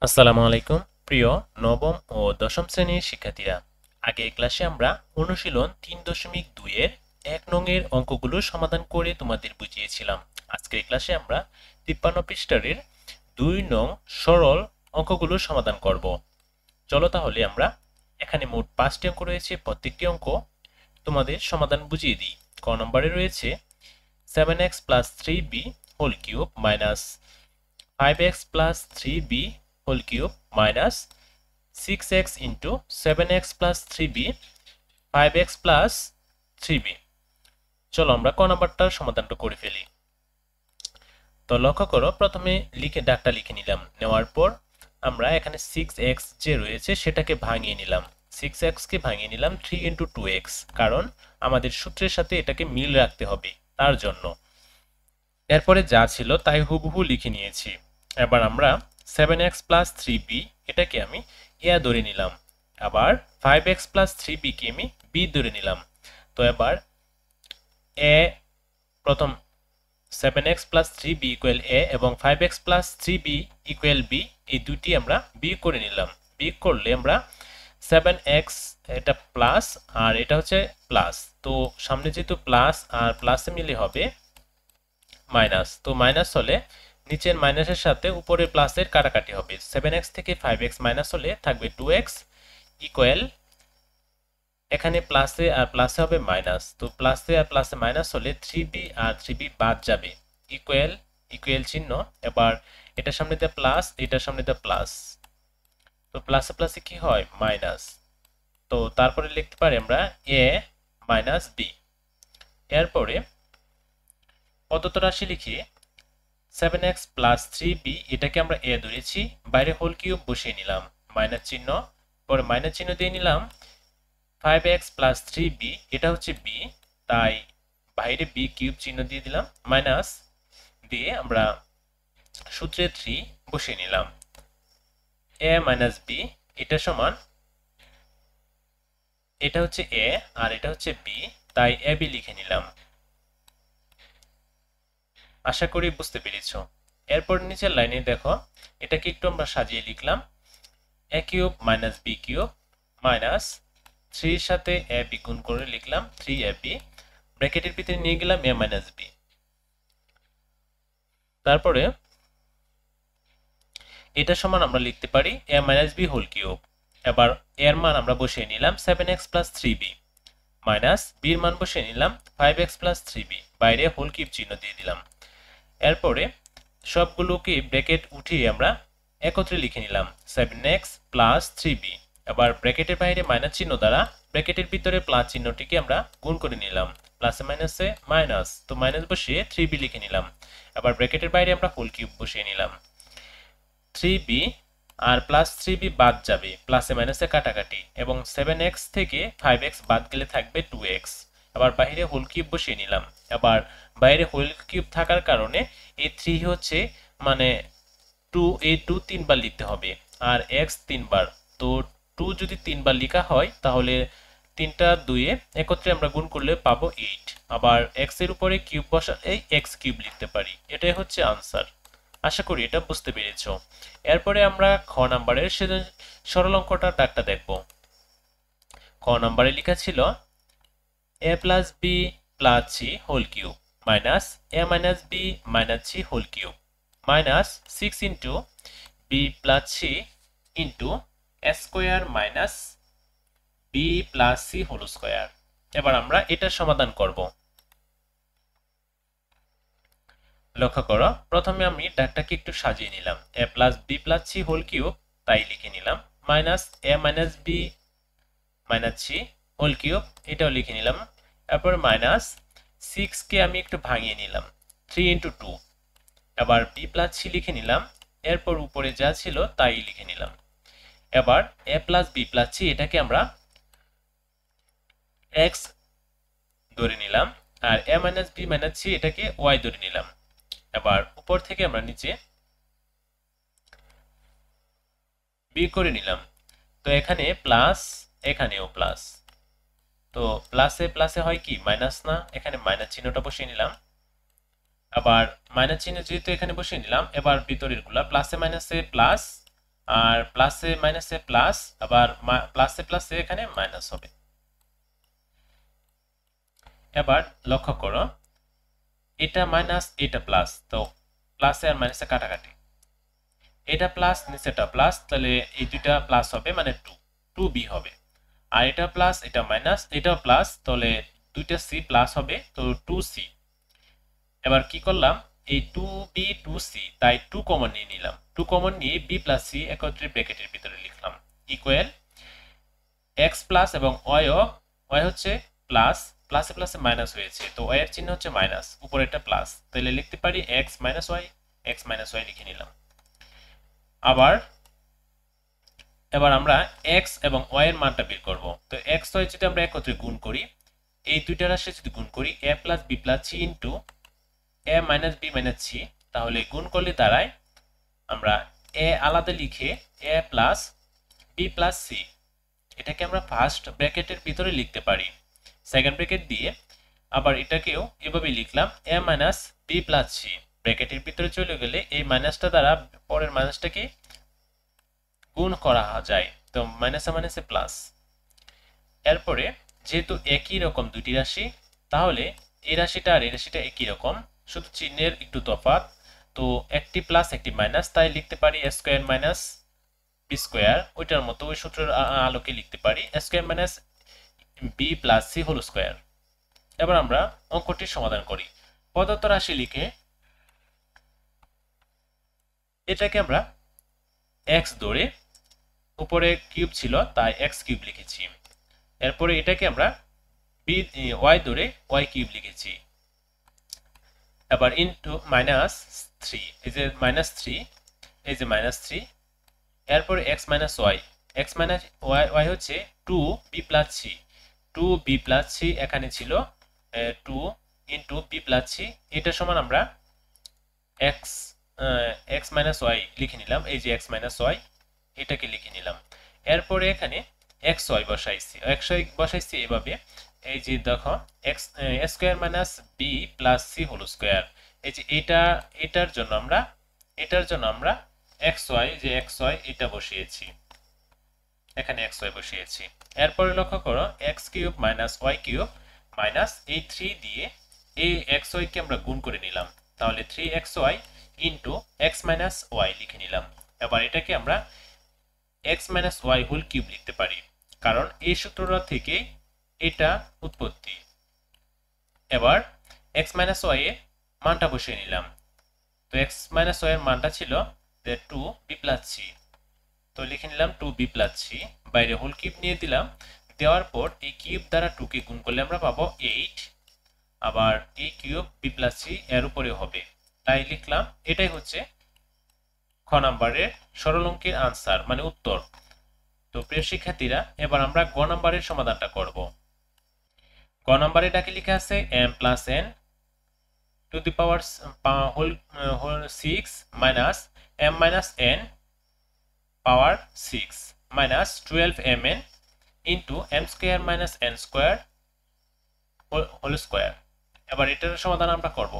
আসসালামু আলাইকুম প্রিয় নবম ও দশম শ্রেণীর শিক্ষার্থীরা। আগের ক্লাসে আমরা অনুশীলন 3.2 এর 1 নং এর অঙ্কগুলো সমাধান করে তোমাদের বুঝিয়েছিলাম। আজকের ক্লাসে আমরা 53 পৃষ্ঠার 2 নং সরল অঙ্কগুলো সমাধান করব। চলো তাহলে আমরা এখানে মোট 5টি অঙ্ক রয়েছে। প্রত্যেকটি অঙ্ক তোমাদের সমাধান বুঝিয়ে দিই। ক নম্বরে রয়েছে 7x plus 3b whole cube minus 5x plus 3b whole cube minus 6x into 7x plus 3b 5x plus 3b। চলো আমরা ক নাম্বারটার সমাধানটা করে ফেলি। তো লক্ষ্য করো, প্রথমে ডাকটা লিখে নিলাম। নেওয়ার পর আমরা এখানে 6x যে রয়েছে সেটাকে ভাঙিয়ে নিলাম। 6x কে ভাঙিয়ে নিলাম 3 into 2x, কারণ আমাদের সূত্রের সাথে এটাকে মিল রাখতে হবে তার জন্য। এরপরে যা ছিল তাই হুবহু লিখে নিয়েছি। এবার আমরা 7x plus 3b এটাকে আমি a ধরে নিলাম। আবার 5x plus 3b কে আমি b ধরে নিলাম। তো এবার a প্রথম 7x plus 3b equal a এবং 5x plus 3b equal b, এই দুটি আমরা বিয়োগ করে নিলাম। বিয়োগ করলে আমরা 7x এটা প্লাস আর এটা হচ্ছে প্লাস, তো সামনে যেহেতু প্লাস আর প্লাসে মিলে হবে মাইনাস, তো মাইনাস হলে নিচের মাইনাসের সাথে উপরের প্লাসের কাটাকাটি হবে। 7x থেকে 5x মাইনাস হলে থাকবে 2x ইকুয়াল, এখানে প্লাসে আর প্লাসে হবে মাইনাস, তো প্লাসে আর প্লাসে মাইনাস হলে 3b আর 3b বাদ যাবে, ইকুয়াল ইকুয়াল চিহ্ন। এবার এটার সামনে দিয়ে প্লাস, এটার সামনে দিয়ে প্লাস, তো প্লাসে প্লাসে কি হয় মাইনাস। তো তারপরে লিখতে পারি আমরা a মাইনাস b। এরপরে প্রদত্ত রাশি লিখি 7x plus 3b এটাকে আমরা a ধরেছি, বাইরে হোল কিউব বসিয়ে নিলাম, মাইনাস চিহ্ন, পরে মাইনাস চিহ্ন দিয়ে নিলাম। 5x plus 3b এটা হচ্ছে b, তাই বাইরে b কিউব চিহ্ন দিয়ে দিলাম, মাইনাস দিয়ে আমরা সূত্রে 3 বসিয়ে নিলাম। a minus b এটা সমান, এটা হচ্ছে a আর এটা হচ্ছে b, তাই ab লিখে নিলাম। আশা করি বুঝতে পেরেছো। এরপর নিচের লাইনে দেখো, এটাকে একটু আমরা সাজিয়ে লিখলাম। a cube minus b cube minus 3 এর সাথে ab গুণ করে লিখলাম 3ab, ব্র্যাকেটের ভিতরে নিয়ে গেলাম a মাইনাস b। তারপরে এটা সমান আমরা লিখতে পারি a minus b whole cube. এবার এর মান আমরা বসিয়ে নিলাম 7x plus 3b minus b এর মান বসিয়ে নিলাম 5x প্লাস 3b, বাইরে হোল কিউব চিহ্ন দিয়ে দিলাম। এরপরে সবগুলোকে ব্র্যাকেট উঠিয়ে আমরা একত্রে লিখে নিলাম 7x প্লাস 3b। এবার ব্র্যাকেটের বাইরে মাইনাস চিহ্ন দ্বারা ব্র্যাকেটের ভিতরে প্লাস চিহ্নটিকে আমরা গুণ করে নিলাম, প্লাসে মাইনাসে মাইনাস, তো মাইনাস বসিয়ে 3b লিখে নিলাম। এবার ব্র্যাকেটের বাইরে আমরা হোল কিউব বসিয়ে নিলাম। 3b আর প্লাস 3b বাদ যাবে, প্লাসে মাইনাসে কাটাকাটি, এবং 7x থেকে 5x বাদ গেলে থাকবে 2x। আবার বাইরে হোল কিউব বসিয়ে নিলাম। আবার বাইরে হোল কিউব থাকার কারণে এই 3 হচ্ছে মানে 2, এই 2 3বার লিখতে হবে আর x 3বার, তো 2 যদি 3বার লেখা হয় তাহলে 3টা 2 এ একত্রে আমরা গুণ করলে পাবো 8। আবার x এর উপরে কিউব বসালে x কিউব লিখতে পারি। এটাই হচ্ছে আনসার। আশা করি এটা বুঝতে পেরেছো। এরপরে আমরা খ নাম্বারের সরল অঙ্কটার দাগটা দেখব। খ নাম্বারে লেখা ছিল a plus b plus c whole cube minus a minus b minus c whole cube minus 6 into b plus c into a square minus b plus c whole square। এবার আমরা এটার সমাধান করব। লক্ষ্য করো, প্রথমে আমি দাগটাকে একটু সাজিয়ে নিলাম। a plus b plus c whole cube তাই লিখে নিলাম, minus a minus b minus c whole cube এটাও লিখে নিলাম। এরপর মাইনাস 6 কে আমি একটু ভাঙিয়ে নিলাম, 3 into 2। এবার b plus c লিখে নিলাম। এরপর উপরে যা ছিল তাই লিখে নিলাম। এবার a plus b plus c এটাকে আমরা x ধরে নিলাম আর a minus b minus c এটাকে y ধরে নিলাম। এবার উপর থেকে আমরা নিচে বিয়োগ করে নিলাম। তো এখানে প্লাস, এখানেও প্লাস, তো প্লাসে প্লাসে হয় কি মাইনাস না, এখানে মাইনাস চিহ্নটা বসিয়ে নিলাম। আবার মাইনাস চিহ্ন যেহেতু এখানে বসিয়ে নিলাম, এবার ভিতরের গুলা প্লাসে মাইনাসে প্লাস আর প্লাসে মাইনাসে প্লাস, আবার প্লাসে প্লাসে এখানে মাইনাস হবে। এবার লক্ষ্য করো, এটা মাইনাস এটা প্লাস, তো প্লাসে আর মাইনাসে কাটাকাটি, এটা প্লাস নিচেটা প্লাস, তাহলে এই দুইটা প্লাস হবে মানে 2b হবে। আর এটা প্লাস এটা মাইনাস, এটাও প্লাস, তাহলে দুইটা c প্লাস হবে, তো 2c। এবার কি করলাম, এই 2b 2c, তাই 2 কমন নিয়ে নিলাম, 2 কমন নিয়ে b প্লাস c একত্রে ব্র্যাকেটের ভিতরে লিখলাম, ইকুয়াল x প্লাস এবং y হচ্ছে প্লাস, প্লাসে প্লাসে মাইনাস হয়েছে, তো y এর চিহ্ন হচ্ছে মাইনাস, উপরে একটা প্লাস, তাহলে লিখতে পারি x মাইনাস y লিখে নিলাম। এবার আমরা x এবং y এর মানটা বের করব। তো x y যদি আমরা একত্রে গুণ করি, এই দুইটা রাশি যদি গুণ করি a plus b plus c into a minus b minus c, তাহলে গুণ করলে দাঁড়ায় আমরা a আলাদা লিখে a plus b plus c, এটাকে আমরা ফার্স্ট ব্র্যাকেটের ভিতরে লিখতে পারি, সেকেন্ড ব্র্যাকেট দিয়ে আবার এটাকেও এভাবে লিখলাম a minus b plus c, ব্র্যাকেটের ভিতরে চলে গেলে এই মাইনাসটা দ্বারা পরের মাইনাসটাকে গুণ করা যায়, তো মাইনাসে মাইনাসে প্লাস। এরপরে যেহেতু একই রকম দুটি রাশি, তাহলে এই রাশিটা আর এই রাশিটা একই রকম, শুধু চিহ্নের একটু তফাৎ, তো একটি প্লাস একটি মাইনাস, তাই লিখতে পারি a square minus b square, ওইটার মতো ওই সূত্রের আলোকে লিখতে পারি a square minus b plus c whole square. এবার আমরা অঙ্কটির সমাধান করি। প্রদত্ত রাশি লিখে এটাকে আমরা x ধরে, উপরে কিউব ছিল তাই x কিউব লিখেছি, এরপরে এটাকে আমরা y ধরে y কিউব লিখেছি, এবার ইনটু মাইনাস 3, এই যে মাইনাস 3, এই যে মাইনাস 3, এরপরে x মাইনাস y হচ্ছে 2b plus c, 2b plus c এখানে ছিল 2 ইনটু b প্লাস c, এটা সমান আমরা x মাইনাস y লিখে নিলাম, এই যে x মাইনাস y এটাকে লিখে নিলাম। এরপরে এখানে xy বসাইছি এভাবে, এই যে দেখো x square minus b plus c whole square, এই যে এটার জন্য আমরা xy এটা বসিয়েছি, এখানে xy বসিয়েছি। এরপরে লক্ষ্য করো x cube minus y cube minus এই 3 দিয়ে এই xy কে আমরা গুণ করে নিলাম, তাহলে 3xy into x minus y লিখে নিলাম। এবার এটাকে আমরা x minus y whole cube লিখতে পারি, কারণ এই সূত্রটা থেকে এটা উৎপত্তি। এবার x মাইনাস y এর মানটা বসিয়ে নিলাম, তো x মাইনাস y এর মানটা ছিল 2b প্লাস c, তো লিখে নিলাম 2b প্লাস c, বাইরে হোল কিউব নিয়ে দিলাম, দেওয়ার পর এই কিউব দ্বারা 2 কে গুণ করলে আমরা পাবো 8, আবার এই কিউব b প্লাস c এর উপরে হবে, তাই লিখলাম এটাই হচ্ছে খ নাম্বারের সরল অঙ্কের আনসার মানে উত্তর। তো প্রিয় শিক্ষার্থীরা, এবার আমরা গ নাম্বারের সমাধানটা করব। গ নাম্বারে এটাকে লেখা আছে m plus n to the power whole 6 minus m minus n power 6 minus 12mn into m square minus n square whole square. এবার এটার সমাধান আমরা করব।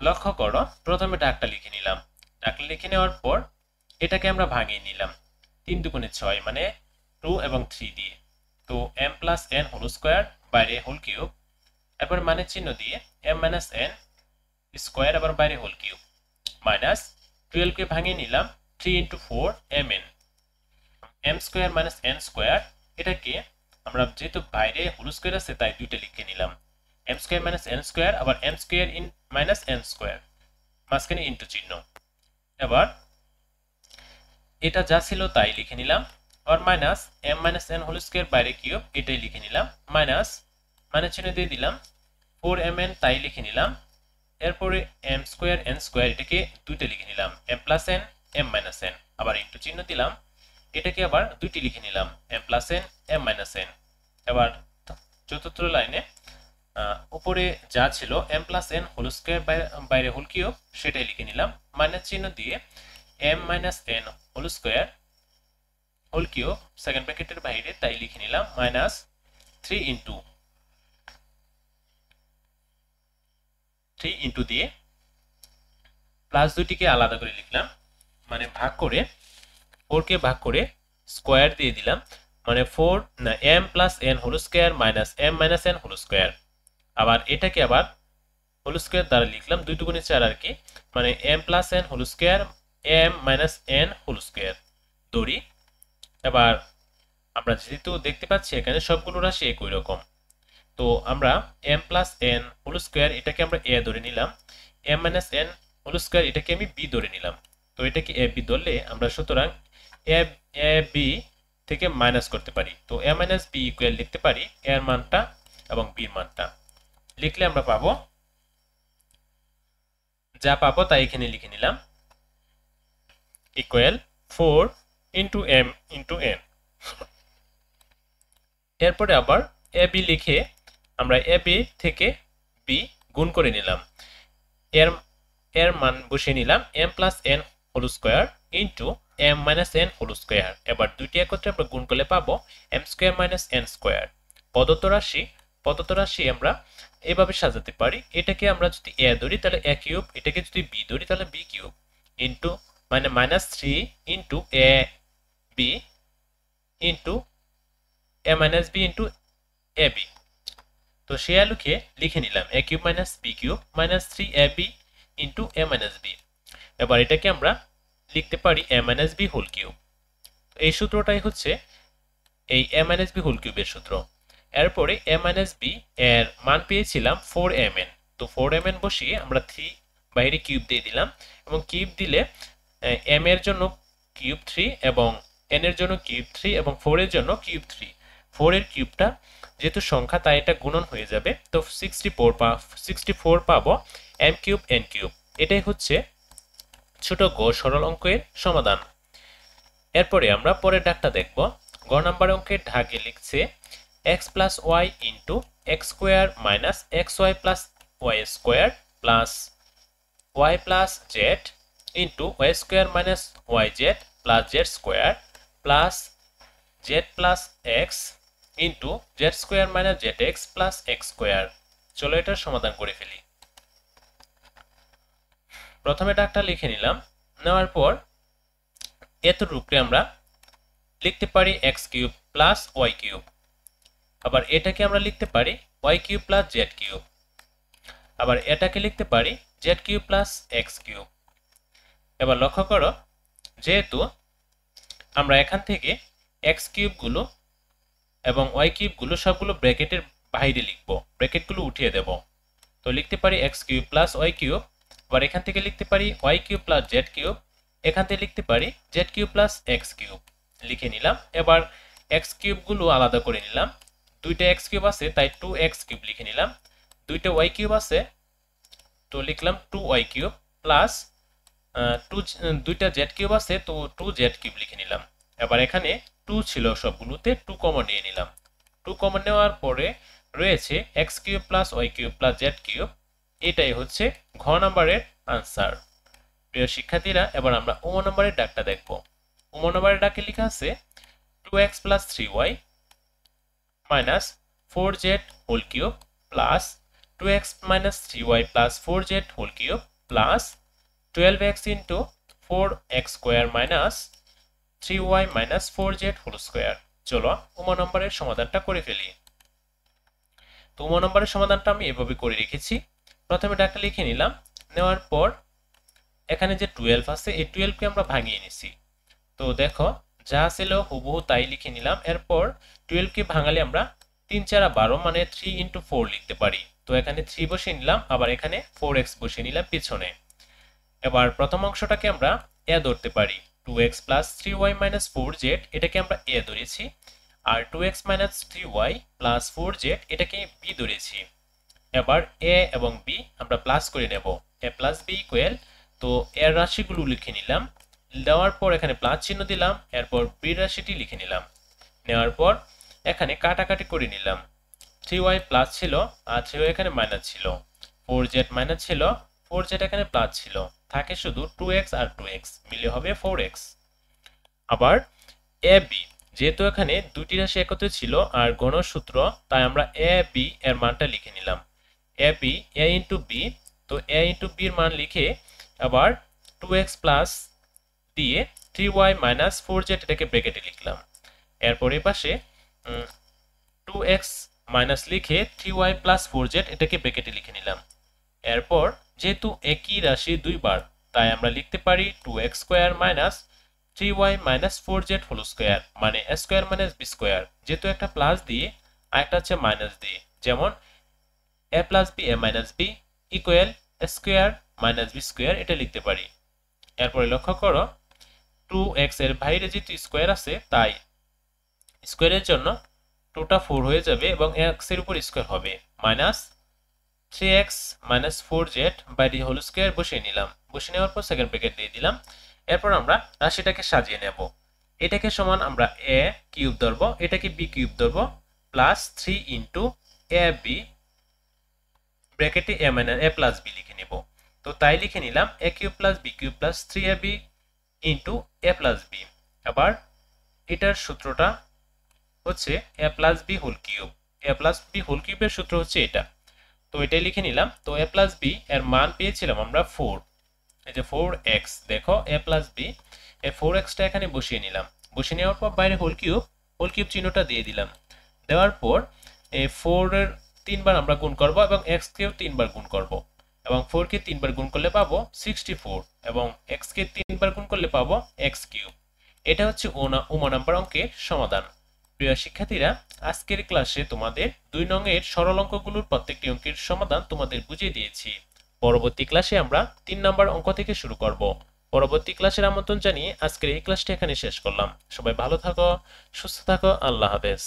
লক্ষ্য করো, প্রথমে ডাকটা লিখে নিলাম, ডাকটা লিখে নেওয়ার পর এটাকে আমরা ভাঙিয়ে নিলাম 3 দুগুণে 6 মানে 2 এবং 3 দিয়ে, তো m plus n whole square বাইরে হোল কিউব, এরপর মানে চিহ্ন দিয়ে m মাইনাস n স্কয়ার আবার বাইরে হোল কিউব মাইনাস 12 কে ভাঙিয়ে নিলাম 3 into 4 mn, m square minus n square, এটাকে আমরা যেহেতু বাইরে হোল স্কয়ার আছে তাই দুইটা লিখে নিলাম, m square minus n square আবার m square in minus n square, মাঝখানে ইন্টু চিহ্ন। এবার এটা যা ছিল তাই লিখে নিলাম, আর minus m minus n whole square বাইরে কিউব এটাই লিখে নিলাম, মাইনাস মানে চিহ্ন দিয়ে দিলাম 4mn তাই লিখে নিলাম, এরপরে m স্কয়ার n স্কয়ার এটাকে দুইটা লিখে নিলাম, m plus n m minus n, আবার ইন্টু চিহ্ন দিলাম, এটাকে আবার দুইটি লিখে নিলাম m plus n m minus n। এবার চতুর্থ লাইনে উপরে যা ছিল m plus n whole square বাইরে হোল কিউব সেটাই লিখে নিলাম, মাইনাস চিহ্ন দিয়ে m minus n whole square whole cube second ব্র্যাকেটের বাইরে তাই লিখে নিলাম, মাইনাস 3 ইন্টু দিয়ে প্লাস দুইটিকে আলাদা করে লিখলাম, মানে ভাগ করে 4 কে ভাগ করে স্কয়ার দিয়ে দিলাম, মানে 4 না m plus n whole square minus m minus n whole square. আবার এটাকে আবার হোল স্কয়ার দ্বারা লিখলাম 2 দুগুণে 4 আর কি, মানে m plus n whole square m minus n whole square ধরি। এবার আমরা যেহেতু দেখতে পাচ্ছি এখানে সবগুলো রাশি একই রকম, তো আমরা m plus n whole square এটাকে আমরা a ধরে নিলাম, m minus n whole square এটাকে আমি b ধরে নিলাম। তো এটাকে a b ধরলে আমরা সুতরাং a b থেকে মাইনাস করতে পারি, তো a মাইনাস b ইকুয়াল লিখতে পারি এর মানটা এবং b এর মানটা। লিখলে আমরা পাবো, যা পাবো তাই এখানে লিখে নিলাম, equal 4 into m into n। এরপরে আবার এ বি লিখে আমরা এ বি থেকে বি গুণ করে নিলাম, এর এর মান বসিয়ে নিলাম m plus n whole square into m minus n whole square. এবার দুইটি একত্রে আমরা গুণ করলে পাবো m square minus n square. প্রদত্ত রাশি আমরা এভাবে সাজাতে পারি, এটাকে আমরা যদি a ধরি তাহলে a কিউব, এটাকে যদি b ধরি তাহলে b কিউব ইন্টু মানে minus 3 into a b into a minus b into a b। তো সে আলোকে লিখে নিলাম a cube minus b cube minus 3ab into a minus b। এবার এটাকে আমরা লিখতে পারি a minus b whole cube. এই সূত্রটাই হচ্ছে এই a মাইনাস b হোল কিউবের সূত্র। এরপরে a মাইনাস b এর মান পেয়েছিলাম 4mn, তো 4mn বসিয়ে আমরা 3 বাইরে কিউব দিয়ে দিলাম, এবং কিউব দিলে m এর জন্য কিউব 3 এবং n এর জন্য কিউব 3 এবং 4 এর জন্য কিউব 3। 4 এর কিউবটা যেহেতু সংখ্যা তাই এটা গুণন হয়ে যাবে, তো 64 পাবো m কিউব n কিউব। এটাই হচ্ছে ছোট গ সরল অঙ্কের সমাধান। এরপরে আমরা পরের দাগটা দেখব। গ নাম্বার অঙ্কের দাগে লিখছে x plus y into x square minus x y plus y square plus y plus z into y square minus y z plus z square plus z plus x into z square minus z x plus x square. চলো এটার সমাধান করে ফেলি। প্রথমে দাগটা লিখে নিলাম, নেওয়ার পর এতটুকু আমরা লিখতে পারি x cube plus y cube, আবার এটাকে আমরা লিখতে পারি y cube plus z cube, আবার এটাকে লিখতে পারি z cube plus x cube. এবার লক্ষ্য করো, যেহেতু আমরা এখান থেকে এক্স কিউবগুলো এবং ওয়াই কিউবগুলো সবগুলো ব্র্যাকেটের বাইরে লিখবো, ব্র্যাকেটগুলো উঠিয়ে দেব, তো লিখতে পারি x cube plus y cube. আবার এখান থেকে লিখতে পারি y cube plus z cube, এখান থেকে লিখতে পারি z cube plus x cube. লিখে নিলাম। এবার এক্স কিউবগুলো আলাদা করে নিলাম, দুইটা এক্স কিউব আছে তাই 2x কিউব লিখে নিলাম, দুইটা ওয়াই কিউব আছে তো লিখলাম 2y কিউব প্লাস দুইটা জেড কিউব আছে তো 2z কিউব লিখে নিলাম। এবার এখানে 2 ছিল সবগুলোতে, 2 কমন নিয়ে নিলাম। 2 কমন নেওয়ার পরে রয়েছে x cube plus y cube plus z cube. এটাই হচ্ছে ঘ নাম্বারের আনসার। প্রিয় শিক্ষার্থীরা, এবার আমরা ও নাম্বারের দাগটা দেখব। ও নাম্বারের দাগে লেখা আছে 2x plus 3y minus 4z whole cube plus 2x minus 3y plus 4z whole cube plus 12x into 4x square minus 3y minus 4z whole square। চলো উমা নম্বরের সমাধানটা করে ফেলি। তো উমা নম্বরের সমাধানটা আমি এভাবে করে রেখেছি। প্রথমে ডাকটা লিখে নিলাম, নেওয়ার পর এখানে যে 12 আছে এই 12 কে আমরা ভাঙিয়ে নিছি, তো দেখো যা ছিল হুবহু তাই লিখে নিলাম। এরপর 12 কে ভাঙালে আমরা 3 4 12 মানে 3 into 4 লিখতে পারি, তো এখানে 3 বসিয়ে নিলাম, আবার এখানে 4x বসিয়ে নিলাম পিছনে। এবার প্রথম অংশটাকে আমরা a ধরতে পারি, 2x plus 3y minus 4z এটাকে আমরা a ধরেছি, আর 2x minus 3y plus 4z এটাকে b ধরেছি। এবার a এবং b আমরা প্লাস করে নেব, a plus b ইকুয়াল, তো এর রাশিগুলো লিখে নিলাম, দেওয়ার পর এখানে প্লাস চিহ্ন দিলাম, এরপর b রাশিটি লিখে নিলাম। নেওয়ার পর এখানে কাটাকাটি করে নিলাম, 3y প্লাস ছিল আর 3y এখানে মাইনাস ছিল, 4z মাইনাস ছিল, 4z এখানে প্লাস ছিল, থাকে শুধু 2x আর 2x মিলে হবে 4x। আবার ab, যেহেতু এখানে দুটি রাশি একত্রে ছিল আর গণসূত্র তাই আমরা ab এর মানটা লিখে নিলাম, ab a ইন্টু b, তো a ইন্টু b এর মান লিখে আবার 2x প্লাস b দিয়ে 3y মাইনাস 4z এটাকে ব্র্যাকেটে লিখলাম। এরপর এই পাশে 2x মাইনাস লিখে 3y প্লাস 4z এটাকে ব্র্যাকেটে লিখে নিলাম। এরপর যেহেতু একই রাশি দুইবার, তাই আমরা লিখতে পারি 2x square minus 3y minus 4z whole square, মানে a square minus b square. যেহেতু একটা প্লাস দিয়ে আর একটা হচ্ছে মাইনাস দিয়ে, যেমন a plus b a minus b equal a square minus b square, এটা লিখতে পারি। এরপরে লক্ষ্য করো 2x এর বাইরে যেহেতু স্কোয়ার আছে, তাই স্কোয়ারের জন্য 2টা 4 হয়ে যাবে এবং x এর উপর স্কোয়ার হবে, minus 3x minus 4z by d whole square বসিয়ে নিলাম। বসিয়ে নেওয়ার পর সেকেন্ড ব্র্যাকেট দিয়ে দিলাম। এরপর আমরা রাশিটাকে সাজিয়ে নেব। এটাকে সমান আমরা a কিউব ধরবো, এটাকে b কিউব ধরবো, প্লাস 3 ইন্টু a b ব্র্যাকেটে a minus a plus b লিখে নেব। তো তাই লিখে নিলাম a cube plus b cube plus 3ab into a plus b। আবার এটার সূত্রটা হচ্ছে a plus b whole cube. a plus b whole কিউবের সূত্র হচ্ছে এটা। তো এটাই লিখে নিলাম। তো a প্লাস b এর মান পেয়েছিলাম আমরা 4। এই যে 4x, দেখো a প্লাস b এই 4xটা এখানে বসিয়ে নিলাম। বসিয়ে নেওয়ার পর বাইরে হোল কিউব চিহ্নটা দিয়ে দিলাম। দেওয়ার পর এই 4 এর 3 বার আমরা গুণ করব এবং x কেও 3 বার গুণ করব, এবং 4 কে 3 বার গুণ করলে পাবো 64 এবং x কে 3 বার গুণ করলে পাবো x কিউব। এটা হচ্ছে ওমা নাম্বার অঙ্কের সমাধান। প্রিয় শিক্ষার্থীরা, আজকের ক্লাসে তোমাদের 2 নং এর সরল অঙ্কগুলোর প্রত্যেকটি অঙ্কের সমাধান তোমাদের বুঝিয়ে দিয়েছি। পরবর্তী ক্লাসে আমরা 3 নম্বর অঙ্ক থেকে শুরু করব। পরবর্তী ক্লাসের আমন্ত্রণ জানিয়ে আজকের এই ক্লাসটি এখানে শেষ করলাম। সবাই ভালো থাকো, সুস্থ থাকো, আল্লাহ হাফেজ।